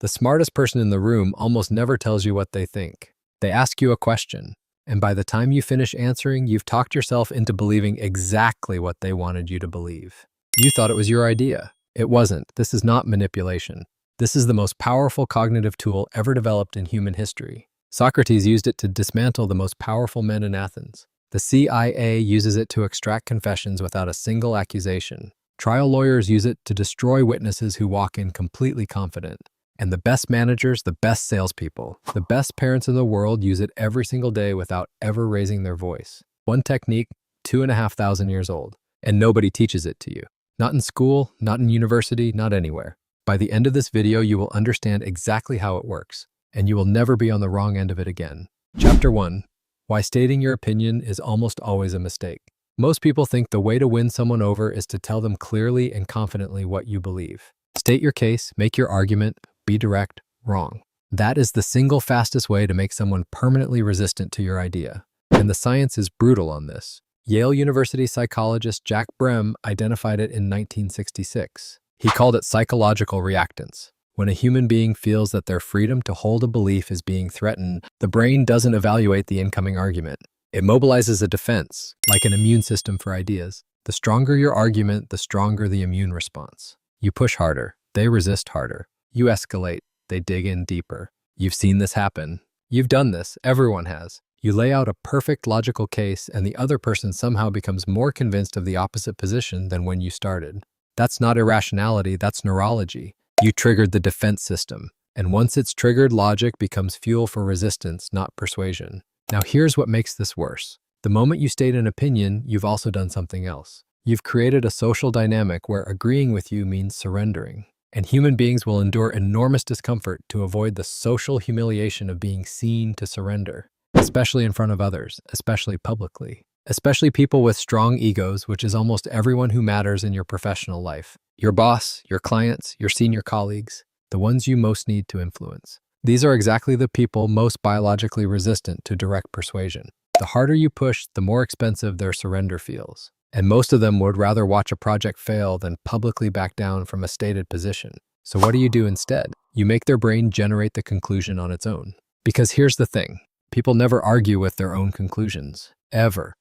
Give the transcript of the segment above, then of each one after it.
The smartest person in the room almost never tells you what they think. They ask you a question, and by the time you finish answering, you've talked yourself into believing exactly what they wanted you to believe. You thought it was your idea. It wasn't. This is not manipulation. This is the most powerful cognitive tool ever developed in human history. Socrates used it to dismantle the most powerful men in Athens. The CIA uses it to extract confessions without a single accusation. Trial lawyers use it to destroy witnesses who walk in completely confident. And the best managers, the best salespeople, the best parents in the world use it every single day without ever raising their voice. One technique, 2,500 years old, and nobody teaches it to you. Not in school, not in university, not anywhere. By the end of this video, you will understand exactly how it works, and you will never be on the wrong end of it again. Chapter 1. Why stating your opinion is almost always a mistake. Most people think the way to win someone over is to tell them clearly and confidently what you believe. State your case, make your argument, be direct, wrong. That is the single fastest way to make someone permanently resistant to your idea. And the science is brutal on this. Yale University psychologist Jack Brem identified it in 1966. He called it psychological reactance. When a human being feels that their freedom to hold a belief is being threatened, the brain doesn't evaluate the incoming argument. It mobilizes a defense, like an immune system for ideas. The stronger your argument, the stronger the immune response. You push harder, they resist harder. You escalate, they dig in deeper. You've seen this happen. You've done this, everyone has. You lay out a perfect logical case and the other person somehow becomes more convinced of the opposite position than when you started. That's not irrationality, that's neurology. You triggered the defense system. And once it's triggered, logic becomes fuel for resistance, not persuasion. Now here's what makes this worse. The moment you state an opinion, you've also done something else. You've created a social dynamic where agreeing with you means surrendering. And human beings will endure enormous discomfort to avoid the social humiliation of being seen to surrender, especially in front of others, especially publicly, especially people with strong egos, which is almost everyone who matters in your professional life. Your boss, your clients, your senior colleagues, the ones you most need to influence. These are exactly the people most biologically resistant to direct persuasion. The harder you push, the more expensive their surrender feels. And most of them would rather watch a project fail than publicly back down from a stated position. So what do you do instead? You make their brain generate the conclusion on its own. Because here's the thing, people never argue with their own conclusions, ever.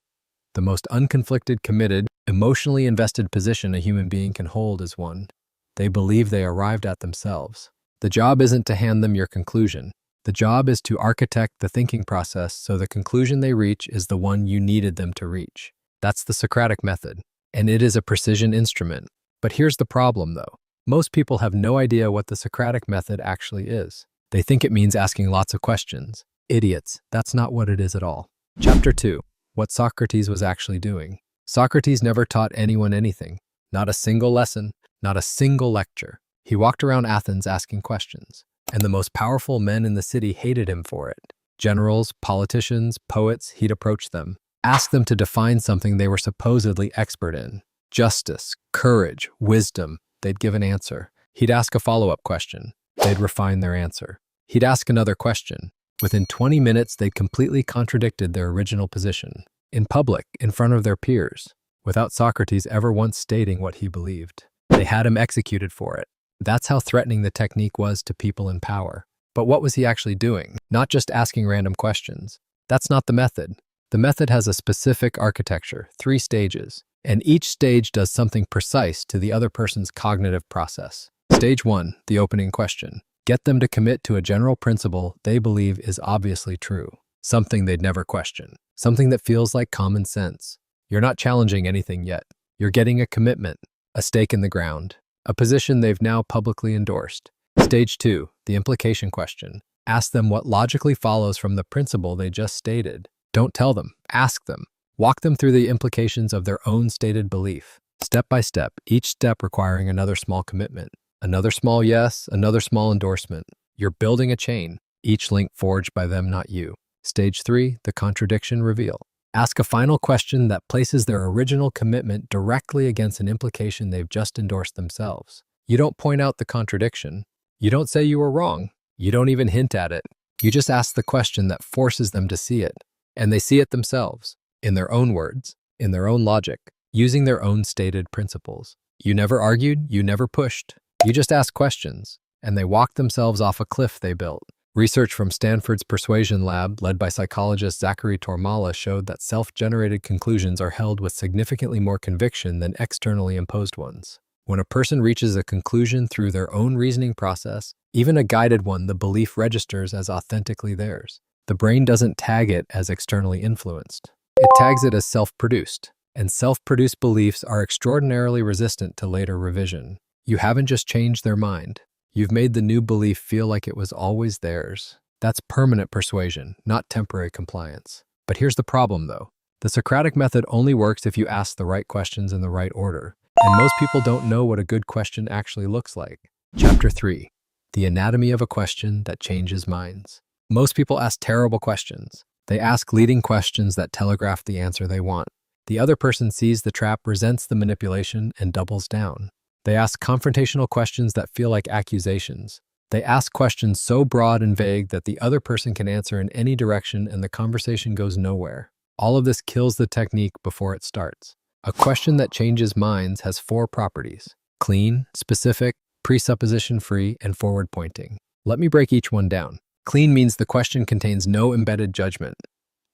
The most unconflicted, committed, emotionally invested position a human being can hold is one they believe they arrived at themselves. The job isn't to hand them your conclusion. The job is to architect the thinking process so the conclusion they reach is the one you needed them to reach. That's the Socratic method, and it is a precision instrument. But here's the problem, though. Most people have no idea what the Socratic method actually is. They think it means asking lots of questions. Idiots, that's not what it is at all. Chapter 2. What Socrates was actually doing. Socrates never taught anyone anything. Not a single lesson, not a single lecture. He walked around Athens asking questions, and the most powerful men in the city hated him for it. Generals, politicians, poets, he'd approach them. Ask them to define something they were supposedly expert in. Justice, courage, wisdom. They'd give an answer. He'd ask a follow-up question. They'd refine their answer. He'd ask another question. Within 20 minutes, they'd completely contradicted their original position. In public, in front of their peers, without Socrates ever once stating what he believed. They had him executed for it. That's how threatening the technique was to people in power. But what was he actually doing? Not just asking random questions. That's not the method. The method has a specific architecture, 3 stages, and each stage does something precise to the other person's cognitive process. Stage 1, the opening question. Get them to commit to a general principle they believe is obviously true, something they'd never question, something that feels like common sense. You're not challenging anything yet. You're getting a commitment, a stake in the ground, a position they've now publicly endorsed. Stage 2, the implication question. Ask them what logically follows from the principle they just stated. Don't tell them, ask them. Walk them through the implications of their own stated belief, step by step, each step requiring another small commitment, another small yes, another small endorsement. You're building a chain, each link forged by them, not you. Stage 3, the contradiction reveal. Ask a final question that places their original commitment directly against an implication they've just endorsed themselves. You don't point out the contradiction. You don't say you were wrong. You don't even hint at it. You just ask the question that forces them to see it. And they see it themselves, in their own words, in their own logic, using their own stated principles. You never argued, you never pushed. You just asked questions, and they walked themselves off a cliff they built. Research from Stanford's Persuasion Lab, led by psychologist Zachary Tormala, showed that self-generated conclusions are held with significantly more conviction than externally imposed ones. When a person reaches a conclusion through their own reasoning process, even a guided one, the belief registers as authentically theirs. The brain doesn't tag it as externally influenced. It tags it as self-produced, and self-produced beliefs are extraordinarily resistant to later revision. You haven't just changed their mind. You've made the new belief feel like it was always theirs. That's permanent persuasion, not temporary compliance. But here's the problem, though. The Socratic method only works if you ask the right questions in the right order, and most people don't know what a good question actually looks like. Chapter 3. The anatomy of a question that changes minds. Most people ask terrible questions. They ask leading questions that telegraph the answer they want. The other person sees the trap, resents the manipulation, and doubles down. They ask confrontational questions that feel like accusations. They ask questions so broad and vague that the other person can answer in any direction and the conversation goes nowhere. All of this kills the technique before it starts. A question that changes minds has 4 properties: clean, specific, presupposition-free, and forward-pointing. Let me break each one down. Clean means the question contains no embedded judgment,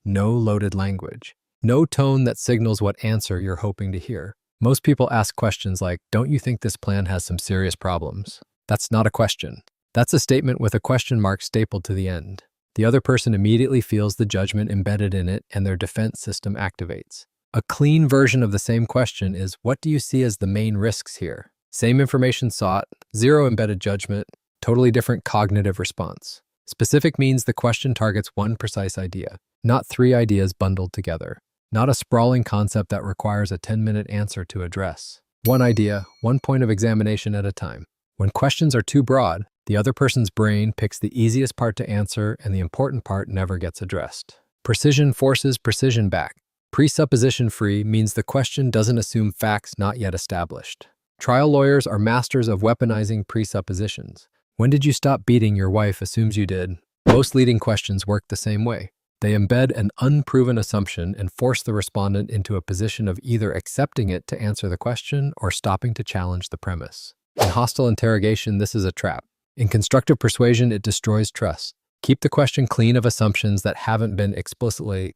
no loaded language, no tone that signals what answer you're hoping to hear. Most people ask questions like, "Don't you think this plan has some serious problems?" That's not a question. That's a statement with a question mark stapled to the end. The other person immediately feels the judgment embedded in it and their defense system activates. A clean version of the same question is, "What do you see as the main risks here?" Same information sought, zero embedded judgment, totally different cognitive response. Specific means the question targets one precise idea, not 3 ideas bundled together. Not a sprawling concept that requires a 10-minute answer to address. One idea, one point of examination at a time. When questions are too broad, the other person's brain picks the easiest part to answer and the important part never gets addressed. Precision forces precision back. Presupposition-free means the question doesn't assume facts not yet established. Trial lawyers are masters of weaponizing presuppositions. When did you stop beating your wife assumes you did. Most leading questions work the same way. They embed an unproven assumption and force the respondent into a position of either accepting it to answer the question or stopping to challenge the premise. In hostile interrogation, this is a trap. In constructive persuasion, it destroys trust. Keep the question clean of assumptions that haven't been explicitly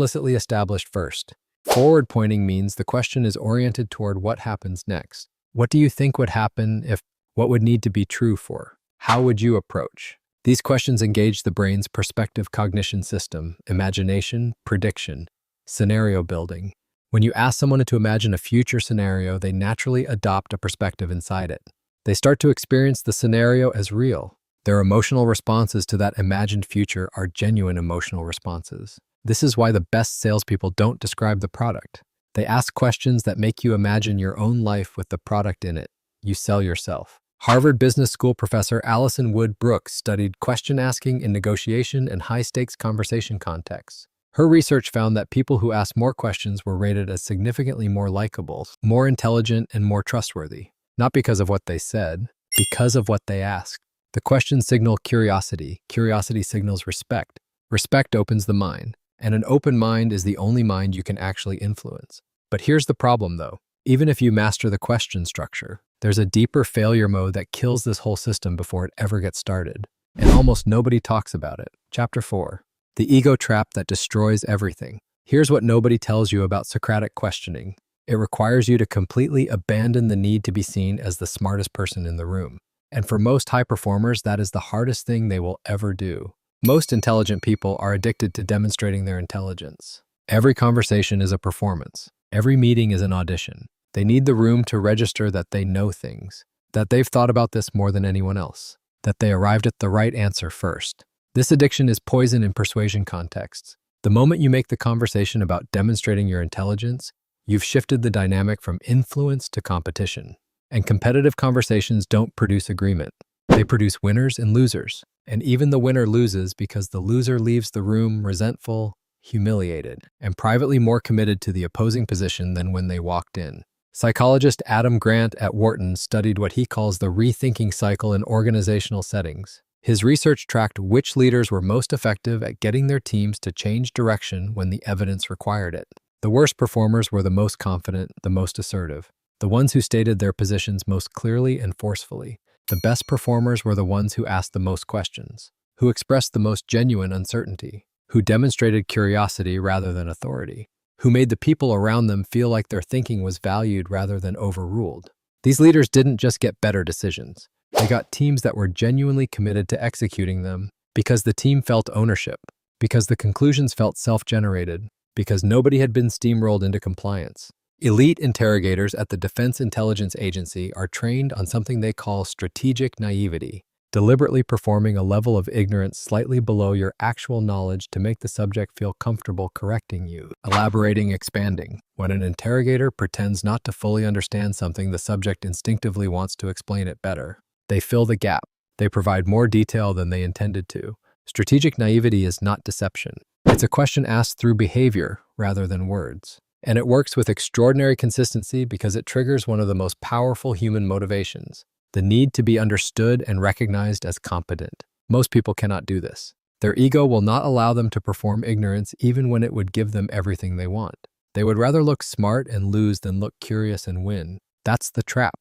established first. Forward pointing means the question is oriented toward what happens next. What do you think would happen if? What would need to be true for? How would you approach? These questions engage the brain's perspective cognition system, imagination, prediction, scenario building. When you ask someone to imagine a future scenario, they naturally adopt a perspective inside it. They start to experience the scenario as real. Their emotional responses to that imagined future are genuine emotional responses. This is why the best salespeople don't describe the product. They ask questions that make you imagine your own life with the product in it. You sell yourself. Harvard Business School professor Allison Wood Brooks studied question asking in negotiation and high-stakes conversation contexts. Her research found that people who asked more questions were rated as significantly more likable, more intelligent, and more trustworthy. Not because of what they said, because of what they asked. The questions signal curiosity. Curiosity signals respect. Respect opens the mind, and an open mind is the only mind you can actually influence. But here's the problem, though. Even if you master the question structure, there's a deeper failure mode that kills this whole system before it ever gets started. And almost nobody talks about it. Chapter 4. The ego trap that destroys everything. Here's what nobody tells you about Socratic questioning. It requires you to completely abandon the need to be seen as the smartest person in the room. And for most high performers, that is the hardest thing they will ever do. Most intelligent people are addicted to demonstrating their intelligence. Every conversation is a performance. Every meeting is an audition. They need the room to register that they know things, that they've thought about this more than anyone else, that they arrived at the right answer first. This addiction is poison in persuasion contexts. The moment you make the conversation about demonstrating your intelligence, you've shifted the dynamic from influence to competition. And competitive conversations don't produce agreement. They produce winners and losers. And even the winner loses because the loser leaves the room resentful, humiliated, and privately more committed to the opposing position than when they walked in. Psychologist Adam Grant at Wharton studied what he calls the rethinking cycle in organizational settings. His research tracked which leaders were most effective at getting their teams to change direction when the evidence required it. The worst performers were the most confident, the most assertive, the ones who stated their positions most clearly and forcefully. The best performers were the ones who asked the most questions, who expressed the most genuine uncertainty, who demonstrated curiosity rather than authority, who made the people around them feel like their thinking was valued rather than overruled. These leaders didn't just get better decisions. They got teams that were genuinely committed to executing them because the team felt ownership, because the conclusions felt self-generated, because nobody had been steamrolled into compliance. Elite interrogators at the Defense Intelligence Agency are trained on something they call strategic naivety, deliberately performing a level of ignorance slightly below your actual knowledge to make the subject feel comfortable correcting you. Elaborating, expanding. When an interrogator pretends not to fully understand something, the subject instinctively wants to explain it better. They fill the gap. They provide more detail than they intended to. Strategic naivety is not deception. It's a question asked through behavior rather than words. And it works with extraordinary consistency because it triggers one of the most powerful human motivations, the need to be understood and recognized as competent. Most people cannot do this. Their ego will not allow them to perform ignorance even when it would give them everything they want. They would rather look smart and lose than look curious and win. That's the trap.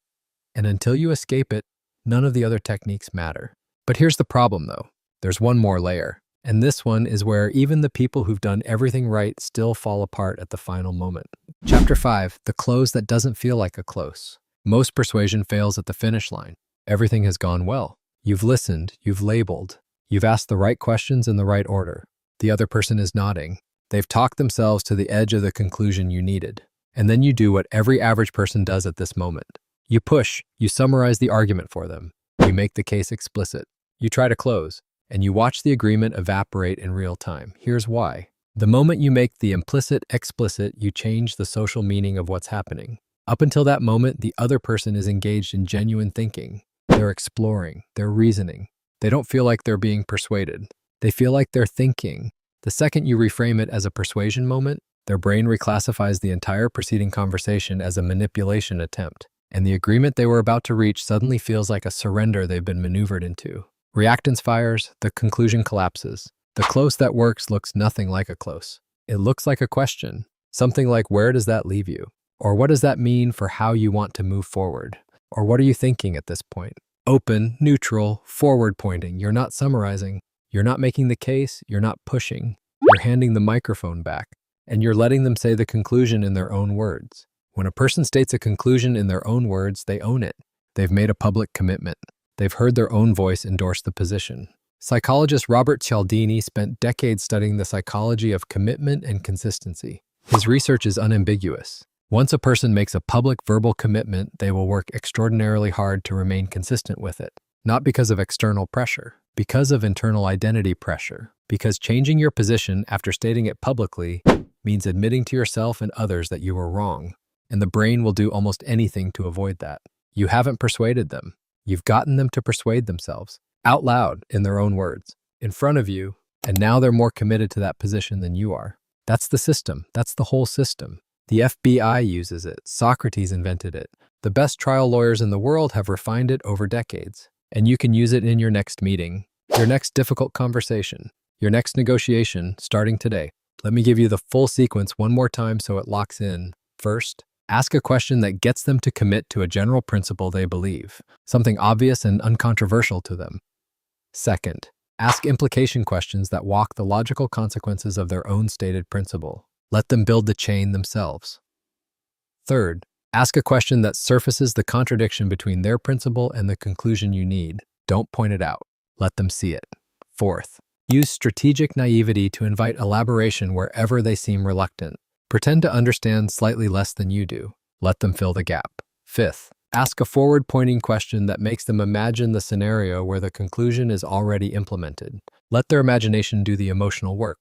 And until you escape it, none of the other techniques matter. But here's the problem though. There's one more layer. And this one is where even the people who've done everything right still fall apart at the final moment. Chapter 5, the close that doesn't feel like a close. Most persuasion fails at the finish line. Everything has gone well. You've listened, you've labeled, you've asked the right questions in the right order. The other person is nodding. They've talked themselves to the edge of the conclusion you needed. And then you do what every average person does at this moment. You push, you summarize the argument for them. You make the case explicit. You try to close. And you watch the agreement evaporate in real time. Here's why. The moment you make the implicit explicit, you change the social meaning of what's happening. Up until that moment, the other person is engaged in genuine thinking. They're exploring, they're reasoning. They don't feel like they're being persuaded. They feel like they're thinking. The second you reframe it as a persuasion moment, their brain reclassifies the entire preceding conversation as a manipulation attempt. And the agreement they were about to reach suddenly feels like a surrender they've been maneuvered into. Reactance fires, the conclusion collapses. The close that works looks nothing like a close. It looks like a question, something like, where does that leave you? Or what does that mean for how you want to move forward? Or what are you thinking at this point? Open, neutral, forward pointing. You're not summarizing. You're not making the case. You're not pushing. You're handing the microphone back. And you're letting them say the conclusion in their own words. When a person states a conclusion in their own words, they own it. They've made a public commitment. They've heard their own voice endorse the position. Psychologist Robert Cialdini spent decades studying the psychology of commitment and consistency. His research is unambiguous. Once a person makes a public verbal commitment, they will work extraordinarily hard to remain consistent with it. Not because of external pressure, because of internal identity pressure. Because changing your position after stating it publicly means admitting to yourself and others that you were wrong. And the brain will do almost anything to avoid that. You haven't persuaded them. You've gotten them to persuade themselves, out loud, in their own words, in front of you, and now they're more committed to that position than you are. That's the system. That's the whole system. The FBI uses it. Socrates invented it. The best trial lawyers in the world have refined it over decades. And you can use it in your next meeting, your next difficult conversation, your next negotiation, starting today. Let me give you the full sequence one more time so it locks in. First, ask a question that gets them to commit to a general principle they believe, something obvious and uncontroversial to them. Second, ask implication questions that walk the logical consequences of their own stated principle. Let them build the chain themselves. Third, ask a question that surfaces the contradiction between their principle and the conclusion you need. Don't point it out. Let them see it. Fourth, use strategic naivety to invite elaboration wherever they seem reluctant. Pretend to understand slightly less than you do. Let them fill the gap. Fifth, ask a forward-pointing question that makes them imagine the scenario where the conclusion is already implemented. Let their imagination do the emotional work.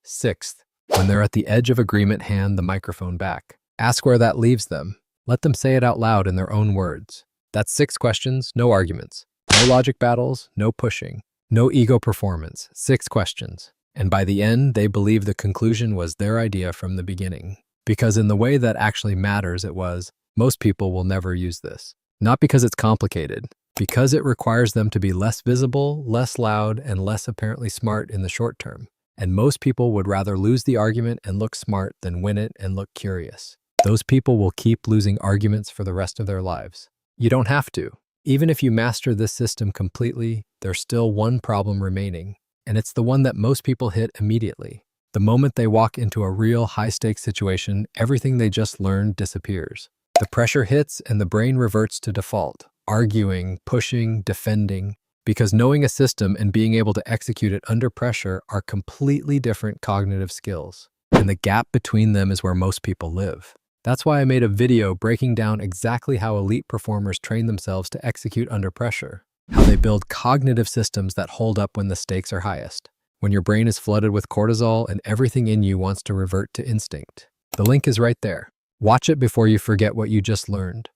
Sixth, when they're at the edge of agreement, hand the microphone back. Ask where that leaves them. Let them say it out loud in their own words. That's 6 questions, no arguments. No logic battles, no pushing. No ego performance. 6 questions. And by the end, they believe the conclusion was their idea from the beginning. Because in the way that actually matters, it was, most people will never use this. Not because it's complicated, because it requires them to be less visible, less loud, and less apparently smart in the short term. And most people would rather lose the argument and look smart than win it and look curious. Those people will keep losing arguments for the rest of their lives. You don't have to. Even if you master this system completely, there's still one problem remaining, and it's the one that most people hit immediately. The moment they walk into a real high-stakes situation, everything they just learned disappears. The pressure hits and the brain reverts to default, arguing, pushing, defending, because knowing a system and being able to execute it under pressure are completely different cognitive skills. And the gap between them is where most people live. That's why I made a video breaking down exactly how elite performers train themselves to execute under pressure, how they build cognitive systems that hold up when the stakes are highest, when your brain is flooded with cortisol and everything in you wants to revert to instinct. The link is right there. Watch it before you forget what you just learned.